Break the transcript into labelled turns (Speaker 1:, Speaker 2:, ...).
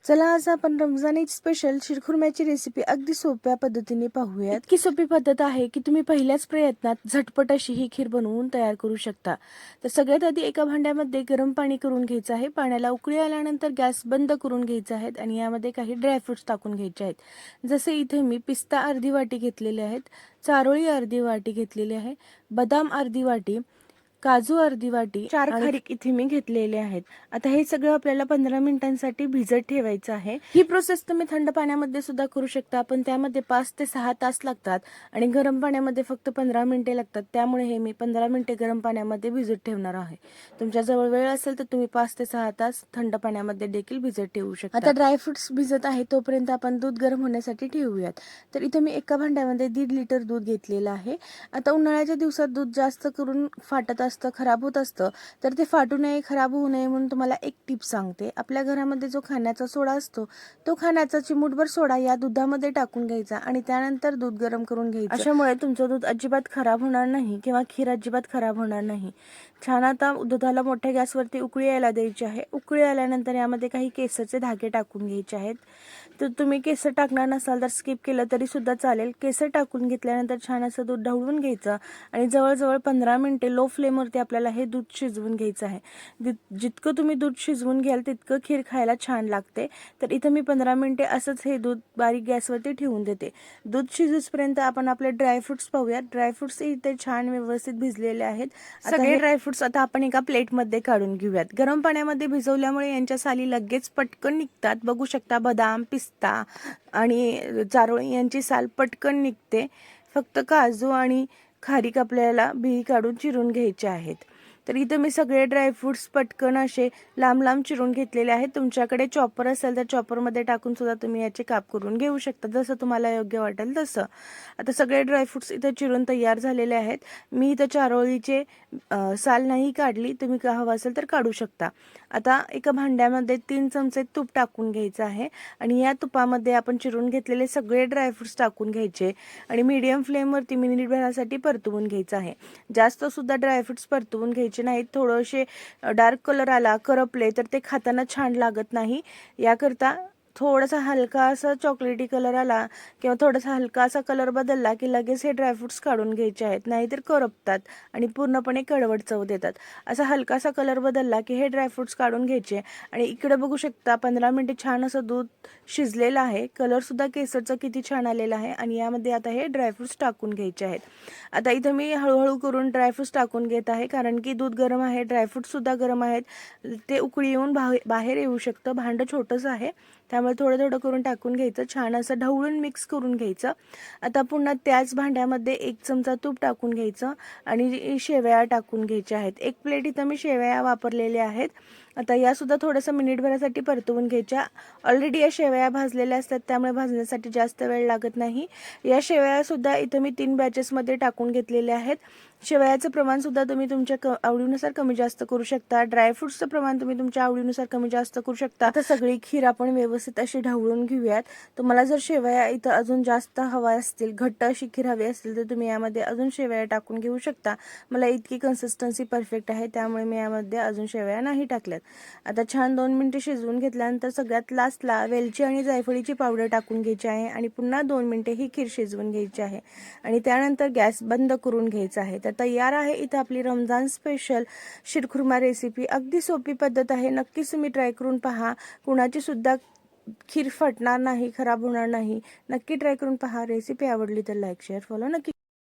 Speaker 1: चला आज आपण रमजान ईद स्पेशल शिरखुर्म्याची रेसिपी अगदी सोप्या पद्धतीने पाहूयात। इतकी सोपी पद्धत आहे की तुम्ही पहिल्याच प्रयत्नात झटपट अशी ही खीर बनवून तयार करू शकता। तर सगळ्यात आधी एका भांड्यामध्ये गरम पाणी करून घ्यायचं आहे। पाण्याला उकळी आल्यानंतर गॅस बंद करून घ्यायचा आहे आणि यामध्ये काही ड्रायफ्रुट्स टाकून घ्यायचे आहेत। जसे इथे मी पिस्ता अर्धी वाटी घेतलेले आहेत, चारोळी अर्धी वाटी घेतलेली आहे, बदाम अर्धी वाटी, काजू अर्धी वाटी, 4 खारीक इथे मी घेतलेले आहेत। आता हे सगळं आपल्याला 15 मिनिटांसाठी भिजत ठेवायचं आहे। ही प्रोसेस तुम्ही थंड पाण्यामध्ये सुद्धा करू शकता, पण त्यामध्ये 5 ते 6 तास लागतात आणि गरम पाण्यामध्ये फक्त 15 मिनिटे लागतात। त्यामुळे हे मी 15 मिनिटे गरम पाण्यामध्ये भिजत ठेवणार आहे। तुमच्याजवळ वेळ असेल तर तुम्ही 5 ते 6 तास थंड पाण्यामध्ये देखील भिजत ठेवू शकता। आता ड्रायफ्रुट्स भिजत आहे तोपर्यंत आपण दूध गरम होण्यासाठी ठेवूयात। तर इथे मी एका भांड्यामध्ये 1.5 लिटर दूध घेतलेलं आहे। आता उन्हाळ्याच्या दिवसात दूध जास्त करून फाटत असतं, खराब होत असतं, तर ते फाटू नये, खराब होऊ नये म्हणून तुम्हाला एक टिप सांगते। आपल्या घरामध्ये जो खाण्याचा सोडा असतो तो खाण्याचा चिमूटभर सोडा या दुधामध्ये टाकून घ्यायचा आणि त्यानंतर दूध गरम करून घ्यायचं। अशामुळे तुमचं दूध अजिबात खराब होणार नाही किंवा खीर अजिबात खराब होणार नाही। छान आता दुधाला मोठ्या गॅसवरती उकळी यायला द्यायची आहे। उकळी आल्यानंतर यामध्ये काही केसरचे धागे टाकून घ्यायचे आहेत। तर तुम्ही केसर टाकणार नसाल तर स्किप केलं तरी सुद्धा चालेल। केसर टाकून घेतल्यानंतर छान असं दूध ढवळून घ्यायचं आणि जवळजवळ 15 मिनिटे लो फ्लेमवरती आपल्याला हे दूध शिजवून घ्यायचं आहे। जितकं तुम्ही दूध शिजवून घ्याल तितकं खीर खायला छान लागते। तर इथं मी 15 मिनिटे असंच हे दूध बारीक गॅसवरती ठेवून देते। दूध शिजूपर्यंत आपण आपले ड्रायफ्रुट्स पाहूयात। ड्रायफ्रुट्स इथे छान व्यवस्थित भिजलेले आहेत। सगळे ड्रायफ्रुट्स आता आपण एका प्लेटमध्ये काढून घेऊयात। गरम पाण्यामध्ये भिजवल्यामुळे यांच्या साली लगेच पटकन निघतात। बघू शकता बदाम, पिस्ता आणि चारोळी यांची साल पटकन निघते। फक्त काजू आणि खारीक आपल्याला बी काढून चिरून घ्यायचे आहेत। तर इथं मी सगळे ड्रायफ्रुट्स पटकन असे लांब लांब चिरून घेतलेले आहेत। तुमच्याकडे चॉपर असेल तर चॉपरमध्ये टाकून सुद्धा तुम्ही याचे काप करून घेऊ शकता, जसं तुम्हाला योग्य वाटेल तसं। आता सगळे ड्रायफ्रुट्स इथं चिरून तयार झालेले आहेत। मी इथं चारोळीचे साल नाही काढली, तुम्ही हवं असेल तर काढू शकता। आता एका भांड्यामध्ये 3 चमचे तूप टाकून घ्यायचं आहे आणि या तुपामध्ये आपण चिरून घेतलेले सगळे ड्रायफ्रुट्स टाकून घ्यायचे आणि मीडियम फ्लेमवरती मिनिटभरासाठी परतवून घ्यायचं आहे। जास्त सुद्धा ड्रायफ्रुट्स परतवून घ्यायचे नाहीत। थोडेसे डार्क कलर आला, करपले तर ते खाताना छान लागत नाही। याकरता थोडासा हलका असा चॉकलेटी कलर आला किंवा थोडासा हलका असा कलर बदलला की लगेच हे ड्रायफ्रुट्स काढून घ्यायचे आहेत, नाहीतर करपतात आणि पूर्णपणे कडवट चव देतात। असा हलकासा कलर बदलला की हे ड्रायफ्रुट्स काढून घ्यायचे आणि इकडे बघू शकता 15 मिनिटे छान असं दूध शिजलेलं आहे। कलर सुद्धा केसरचा किती छान आलेला आहे आणि यामध्ये आता हे ड्रायफ्रुट्स टाकून घ्यायचे आहेत। आता इथं मी हळूहळू करून ड्रायफ्रुट्स टाकून घेत आहे, कारण की दूध गरम आहे, ड्रायफ्रुट्स सुद्धा गरम आहेत, ते उकळी येऊन बाहेर येऊ शकतं। भांडं छोटंच आहे त्यामुळे थोडं थोडं करून टाकून घ्यायचं, छान असं ढवळून मिक्स करून घ्यायचं। आता पुन्हा त्याच भांड्यामध्ये 1 चमचा तूप टाकून घ्यायचं आणि शेवया टाकून घ्यायच्या आहेत। 1 प्लेट इथं मी शेवया वापरलेल्या आहेत। आता या सुद्धा थोडंसं मिनिटभरासाठी परतवून घ्यायच्या। ऑलरेडी या शेवया भाजलेल्या असतात त्यामुळे भाजण्यासाठी जास्त वेळ लागत नाही। या शेवया सुद्धा इथं मी 3 बॅचेसमध्ये टाकून घेतलेल्या आहेत। शेवयाचं प्रमाण सुद्धा तुम्ही तुमच्या आवडीनुसार कमी जास्त करू शकता। ड्रायफ्रुट्सचं प्रमाण तुम्ही तुमच्या आवडीनुसार कमी जास्त करू शकता। आता सगळी खीर आपण व्यवस्थित अशी ढवळून घेऊयात। तुम्हाला जर शेवया इथं अजून जास्त हवा असतील, घट्ट अशी खीर हवी असेल तर तुम्ही यामध्ये अजून शेवया टाकून घेऊ शकता। मला इतकी कन्सिस्टन्सी परफेक्ट आहे त्यामुळे मी यामध्ये अजून शेवया नाही टाकल्यात। आता छान 2 मिनिटे शिजवून घेतल्यानंतर सगळ्यात लास्टला वेलची आणि जायफळीची पावडर टाकून घ्यायची आहे आणि पुन्हा 2 मिनिटे ही खीर शिजवून घ्यायची आहे आणि त्यानंतर गॅस बंद करून घ्यायचा आहे। तर तयार आहे इथं आपली रमजान स्पेशल शिरखुर्मा रेसिपी। अगदी सोपी पद्धत आहे, नक्कीच तुम्ही ट्राय करून पहा। कुणाची सुद्धा खीर फटणार नाही, खराब होणार नाही। नक्की ट्राय करून पहा। रेसिपी आवडली तर लाईक, शेअर, फॉलो नक्की